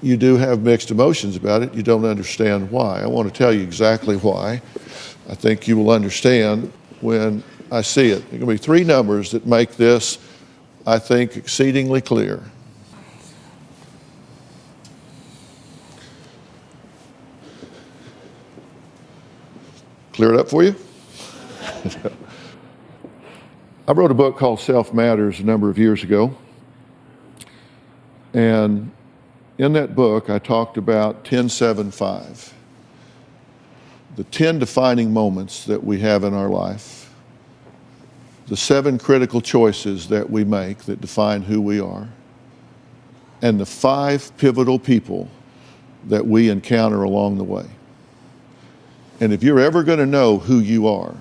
you do have mixed emotions about it. You don't understand why. I want to tell you exactly why. I think you will understand when I see it. There are going to be three numbers that make this, I think, exceedingly clear. Clear it up for you? I wrote a book called Self Matters a number of years ago. And in that book, I talked about 10-7-5, the 10 defining moments that we have in our life, the 7 critical choices that we make that define who we are, and the 5 pivotal people that we encounter along the way. And if you're ever going to know who you are,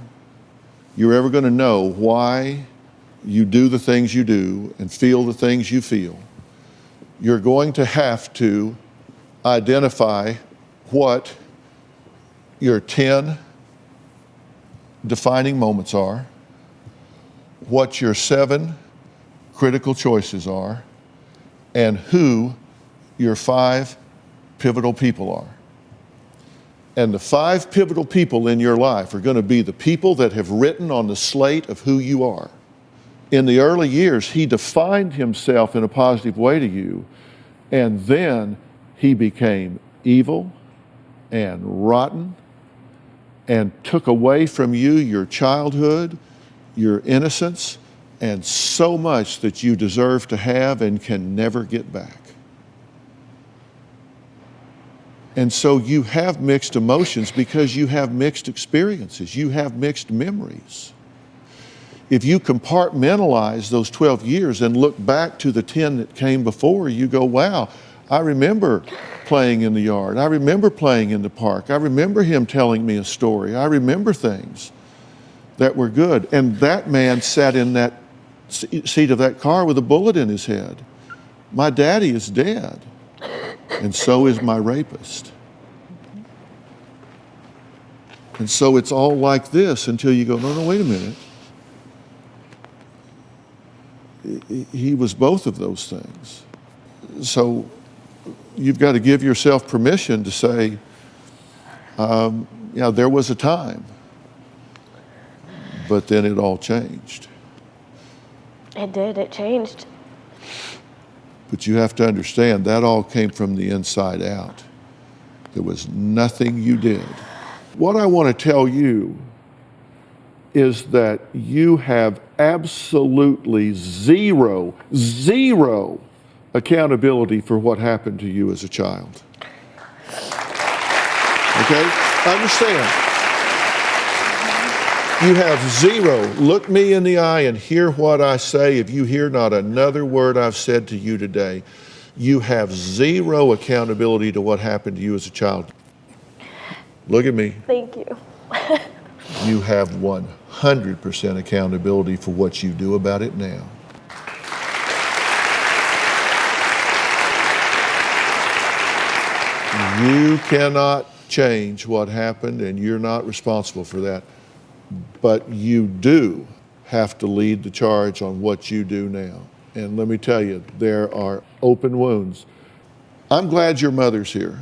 you're ever going to know why you do the things you do and feel the things you feel, you're going to have to identify what your 10 defining moments are, what your 7 critical choices are, and who your 5 pivotal people are. And the 5 pivotal people in your life are going to be the people that have written on the slate of who you are. In the early years, he defined himself in a positive way to you, and then he became evil and rotten and took away from you your childhood, your innocence, and so much that you deserve to have and can never get back. And so you have mixed emotions because you have mixed experiences. You have mixed memories. If you compartmentalize those 12 years and look back to the 10 that came before, you go, wow, I remember playing in the yard. I remember playing in the park. I remember him telling me a story. I remember things that were good. And that man sat in that seat of that car with a bullet in his head. My daddy is dead, and so is my rapist. And so it's all like this until you go, no, wait a minute. He was both of those things. So you've got to give yourself permission to say, there was a time, but then it all changed. It did, it changed. But you have to understand that all came from the inside out. There was nothing you did. What I want to tell you is that you have absolutely zero accountability for what happened to you as a child. Okay? Understand. You have zero. Look me in the eye and hear what I say. If you hear not another word I've said to you today, you have zero accountability to what happened to you as a child. Look at me. Thank you. You have 100% accountability for what you do about it now. You cannot change what happened, and you're not responsible for that. But you do have to lead the charge on what you do now. And let me tell you, there are open wounds. I'm glad your mother's here.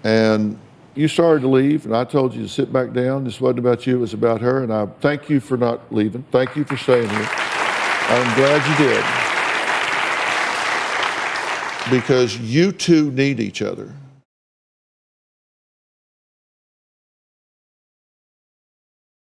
And you started to leave, and I told you to sit back down. This wasn't about you, it was about her. And I thank you for not leaving. Thank you for staying here. I'm glad you did. Because you two need each other.